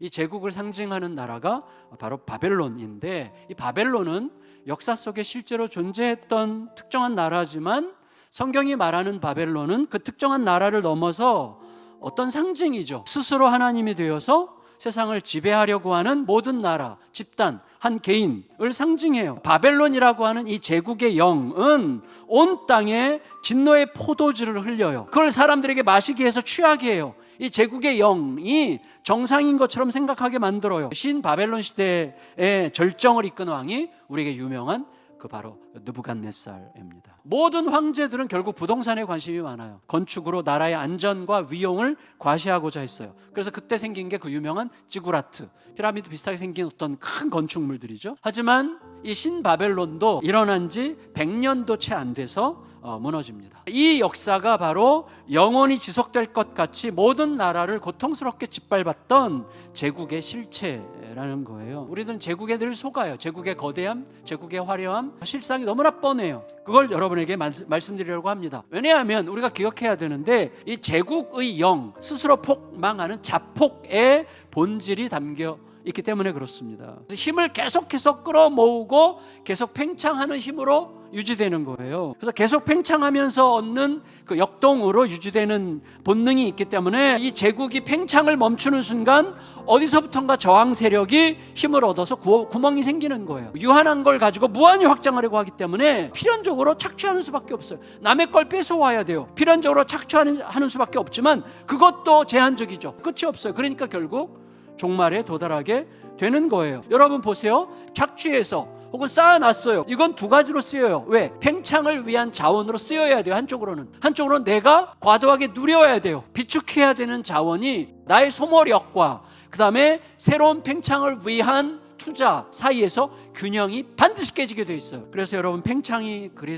이 제국을 상징하는 나라가 바로 바벨론인데, 이 바벨론은 역사 속에 실제로 존재했던 특정한 나라지만 성경이 말하는 바벨론은 그 특정한 나라를 넘어서 어떤 상징이죠. 스스로 하나님이 되어서 세상을 지배하려고 하는 모든 나라, 집단, 한 개인을 상징해요. 바벨론이라고 하는 이 제국의 영은 온 땅에 진노의 포도주를 흘려요. 그걸 사람들에게 마시게 해서 취하게 해요. 이 제국의 영이 정상인 것처럼 생각하게 만들어요. 신 바벨론 시대의 절정을 이끈 왕이 우리에게 유명한 그 바로 느부갓네살입니다. 모든 황제들은 결국 부동산에 관심이 많아요. 건축으로 나라의 안전과 위용을 과시하고자 했어요. 그래서 그때 생긴 게 그 유명한 지구라트, 피라미드 비슷하게 생긴 어떤 큰 건축물들이죠. 하지만 이 신바벨론도 일어난 지 100년도 채 안 돼서 무너집니다. 이 역사가 바로 영원히 지속될 것 같이 모든 나라를 고통스럽게 짓밟았던 제국의 실체라는 거예요. 우리들은 제국에 늘 속아요. 제국의 거대함, 제국의 화려함, 실상이 너무나 뻔해요. 그걸 여러분에게 말씀드리려고 합니다. 왜냐하면 우리가 기억해야 되는데, 이 제국의 영, 스스로 폭망하는 자폭의 본질이 담겨 있기 때문에 그렇습니다. 힘을 계속해서 끌어모으고 계속 팽창하는 힘으로 유지되는 거예요. 그래서 계속 팽창하면서 얻는 그 역동으로 유지되는 본능이 있기 때문에 이 제국이 팽창을 멈추는 순간 어디서부턴가 저항 세력이 힘을 얻어서 구멍이 생기는 거예요. 유한한 걸 가지고 무한히 확장하려고 하기 때문에 필연적으로 착취하는 수밖에 없어요. 남의 걸 뺏어와야 돼요. 필연적으로 착취하는 수밖에 없지만 그것도 제한적이죠. 끝이 없어요. 그러니까 결국 종말에 도달하게 되는 거예요. 여러분 보세요. 착취해서 혹은 쌓아놨어요. 이건 두 가지로 쓰여요. 왜? 팽창을 위한 자원으로 쓰여야 돼요. 한쪽으로는 내가 과도하게 누려야 돼요. 비축해야 되는 자원이 나의 소모력과 그 다음에 새로운 팽창을 위한 투자 사이에서 균형이 반드시 깨지게 돼 있어요. 그래서 여러분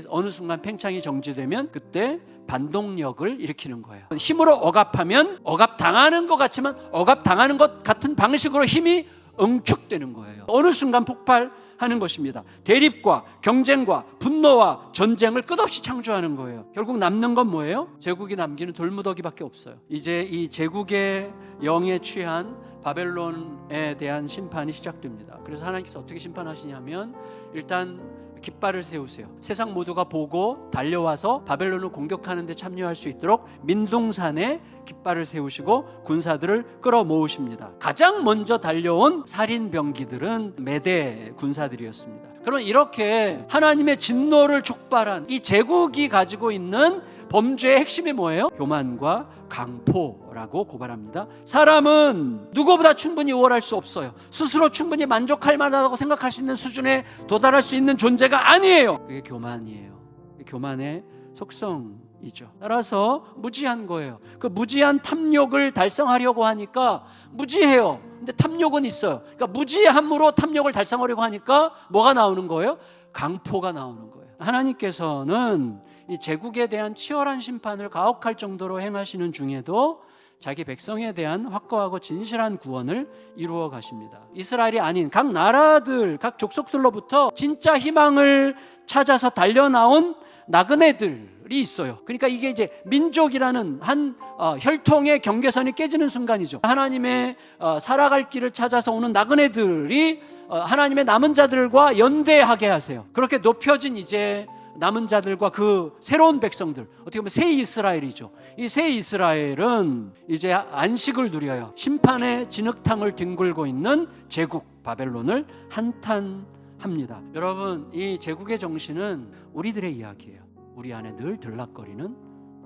어느 순간 팽창이 정지되면 그때 반동력을 일으키는 거예요. 힘으로 억압하면 억압당하는 것 같지만 억압당하는 것 같은 방식으로 힘이 응축되는 거예요. 어느 순간 폭발하는 것입니다. 대립과 경쟁과 분노와 전쟁을 끝없이 창조하는 거예요. 결국 남는 건 뭐예요? 제국이 남기는 돌무더기밖에 없어요. 이제 이 제국의 영에 취한 바벨론에 대한 심판이 시작됩니다. 그래서 하나님께서 어떻게 심판하시냐면, 일단 깃발을 세우세요. 세상 모두가 보고 달려와서 바벨론을 공격하는 데 참여할 수 있도록 민둥산에 깃발을 세우시고 군사들을 끌어모으십니다. 가장 먼저 달려온 살인병기들은 메대 군사들이었습니다. 그럼 이렇게 하나님의 진노를 촉발한 이 제국이 가지고 있는 범죄의 핵심이 뭐예요? 교만과 강포라고 고발합니다. 사람은 누구보다 충분히 우월할 수 없어요. 스스로 충분히 만족할 만하다고 생각할 수 있는 수준에 도달할 수 있는 존재가 아니에요. 그게 교만이에요. 교만의 속성이죠. 따라서 무지한 거예요. 그 무지한 탐욕을 달성하려고 하니까 무지해요. 근데 탐욕은 있어요. 그러니까 무지함으로 탐욕을 달성하려고 하니까 뭐가 나오는 거예요? 강포가 나오는 거예요. 하나님께서는 이 제국에 대한 치열한 심판을 가혹할 정도로 행하시는 중에도 자기 백성에 대한 확고하고 진실한 구원을 이루어 가십니다. 이스라엘이 아닌 각 나라들, 각 족속들로부터 진짜 희망을 찾아서 달려나온 나그네들이 있어요. 그러니까 이게 이제 민족이라는 한 혈통의 경계선이 깨지는 순간이죠. 하나님의 살아갈 길을 찾아서 오는 나그네들이 하나님의 남은 자들과 연대하게 하세요. 그렇게 높여진 이제 남은 자들과 그 새로운 백성들, 어떻게 보면 새 이스라엘이죠. 이 새 이스라엘은 이제 안식을 누려요. 심판의 진흙탕을 뒹굴고 있는 제국 바벨론을 한탄합니다. 여러분, 이 제국의 정신은 우리들의 이야기예요. 우리 안에 늘 들락거리는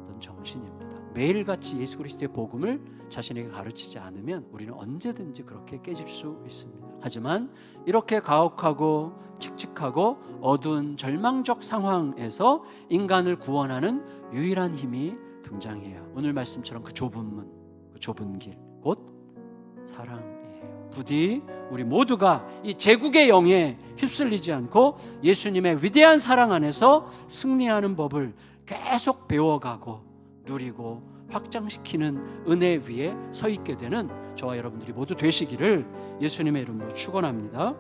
어떤 정신입니다. 매일같이 예수 그리스도의 복음을 자신에게 가르치지 않으면 우리는 언제든지 그렇게 깨질 수 있습니다. 하지만 이렇게 가혹하고 칙칙하고 어두운 절망적 상황에서 인간을 구원하는 유일한 힘이 등장해요. 오늘 말씀처럼 그 좁은 문, 그 좁은 길, 곧 사랑이에요. 부디 우리 모두가 이 제국의 영에 휩쓸리지 않고 예수님의 위대한 사랑 안에서 승리하는 법을 계속 배워가고 누리고 확장시키는 은혜 위에 서 있게 되는 저와 여러분들이 모두 되시기를 예수님의 이름으로 축원합니다.